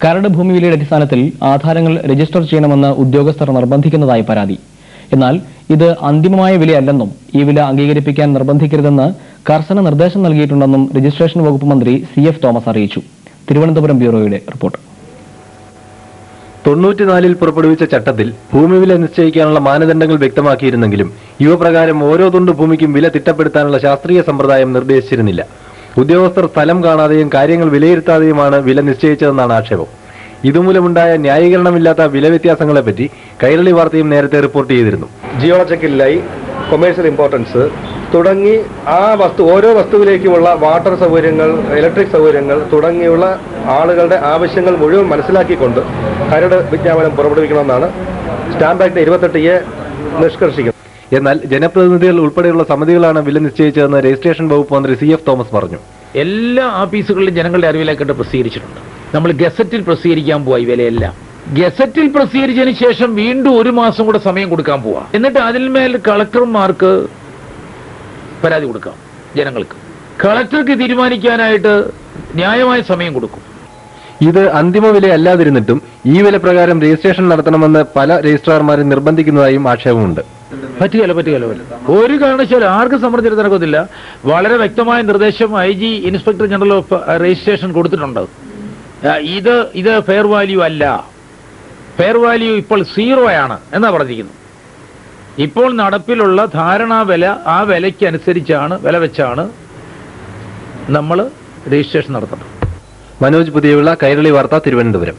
കരട് ഭൂമി വിലയുടെ അടിസ്ഥാനത്തിൽ ആധാരങ്ങൾ രജിസ്റ്റർ ചെയ്യണമെന്ന് ഉദ്യോഗസ്ഥർ നിർബന്ധിക്കുന്നതായി പരാതി. എന്നാൽ ഇത് അന്തിമമായ വിലയല്ലെന്നും ഈ വില അംഗീകരിപ്പിക്കാൻ നിർബന്ധിക്കരുതെന്ന് കർശന നിർദ്ദേശം നൽകിയിട്ടുണ്ടെന്നും രജിസ്ട്രേഷൻ വകുപ്പ് മന്ത്രി CF തോമസ് അറിയിച്ചു. തിരുവനന്തപുരം ബ്യൂറോയുടെ റിപ്പോർട്ട്. 94-ൽ പുറപ്പെടുവിച്ച ചട്ടത്തിൽ ഭൂമിവില നിശ്ചയിക്കാനുള്ള മാനദണ്ഡങ്ങൾ വ്യക്തമാക്കിയിരുന്നെങ്കിലും ഇവ പ്രകാരം ഓരോ തുണ്ട് ഭൂമിക്കും വില തിട്ടപ്പെടുത്താനുള്ള ശാസ്ത്രീയ സമ്പ്രദായം നിർദ്ദേശിച്ചിരുന്നില്ല. ഉദ്യോഗസ്ഥർ സ്ഥലം കാണാതെയും കാര്യങ്ങൾ വിലയിരുത്താതെയുമാണ് വില നിശ്ചയിച്ചതെന്നാണ് ആക്ഷേപം. ഇതുമൂലമുണ്ടായ ന്യായീകരണമില്ലാത്ത വില വ്യത്യാസങ്ങളെപ്പറ്റി കൈരളി വാർത്തയും നേരത്തെ റിപ്പോർട്ട് ചെയ്തിരുന്നു. ജിയോളജിക്കൽ ലൈ, കൊമേഴ്സ്യൽ ഇമ്പോർട്ടൻസ് തുടങ്ങി ഓരോ വസ്തുവിലേക്കുമുള്ള വാട്ടർ സൗകര്യങ്ങൾ, ഇലക്ട്രിക് സൗകര്യങ്ങൾ തുടങ്ങിയുള്ള ആളുകളുടെ ആവശ്യങ്ങൾ മുഴുവൻ മനസ്സിലാക്കിക്കൊണ്ട് കരട് വിജ്ഞാപനം പുറപ്പെടുവിക്കണമെന്നാണ് സ്റ്റാമ്പ് ആക്ട് 28A നിഷ്കർഷിക്കുന്നത്. എന്നാൽ ജനപ്രതിനിധികൾ ഉൾപ്പെടെയുള്ള സമിതികളാണ് വില നിശ്ചയിച്ചതെന്ന് രജിസ്ട്രേഷൻ വകുപ്പ് മന്ത്രി CF തോമസ് പറഞ്ഞു. എല്ലാ ആഫീസുകളിലും ജനങ്ങളുടെ അറിവിലേക്കിട്ട് പ്രസിദ്ധീകരിച്ചിട്ടുണ്ട്. നമ്മൾ ഗസറ്റിൽ പ്രസിദ്ധീകരിക്കാൻ പോയി വിലയെല്ലാം. ഗസറ്റിൽ പ്രസിദ്ധീകരിച്ചതിന് ശേഷം വീണ്ടും 1 മാസം കൂടെ സമയം കൊടുക്കാൻ പോവാ. എന്നിട്ട് അതിന്മേൽ കളക്ടർമാർക്ക് പരാതി കൊടുക്കാം. ജനങ്ങൾക്ക് കളക്ടർക്ക് തീരുമാനിക്കാനായിട്ട് ന്യായമായ സമയം കൊടുക്കും. ഇത് അന്തിമ വില അല്ലാതിരുന്നിട്ടും ഈ വില പ്രകാരം രജിസ്ട്രേഷൻ നടത്തണമെന്ന് പല രജിസ്ട്രാർമാരും നിർബന്ധിക്കുന്നതായും ആക്ഷേപമുണ്ട്. പറ്റുകയില്ല. ഒരു കാരണവശാലും ആർക്കും സമ്മർദ്ദം നടക്കത്തില്ല. വളരെ വ്യക്തമായ നിർദ്ദേശം IG inspector general of registration കൊടുത്തിട്ടുണ്ട്. ഇത് ഫെയർ വാല്യൂ അല്ല. ഫെയർ വാല്യൂ ഇപ്പോൾ 0 ആണ് എന്നാ പറഞ്ഞിരിക്കുന്നു. ഇപ്പോൾ നടപ്പിലുള്ള ധാരണാ വില, ആ വിലയ്ക്ക് അനുസരിച്ചാണ്, വില വെച്ചാണ് നമ്മൾ രജിസ്ട്രേഷൻ നടത്തുന്നത്. മനോജ് പുതിയുള്ള, കൈരളി വാർത്ത, തിരുവനന്തപുരം.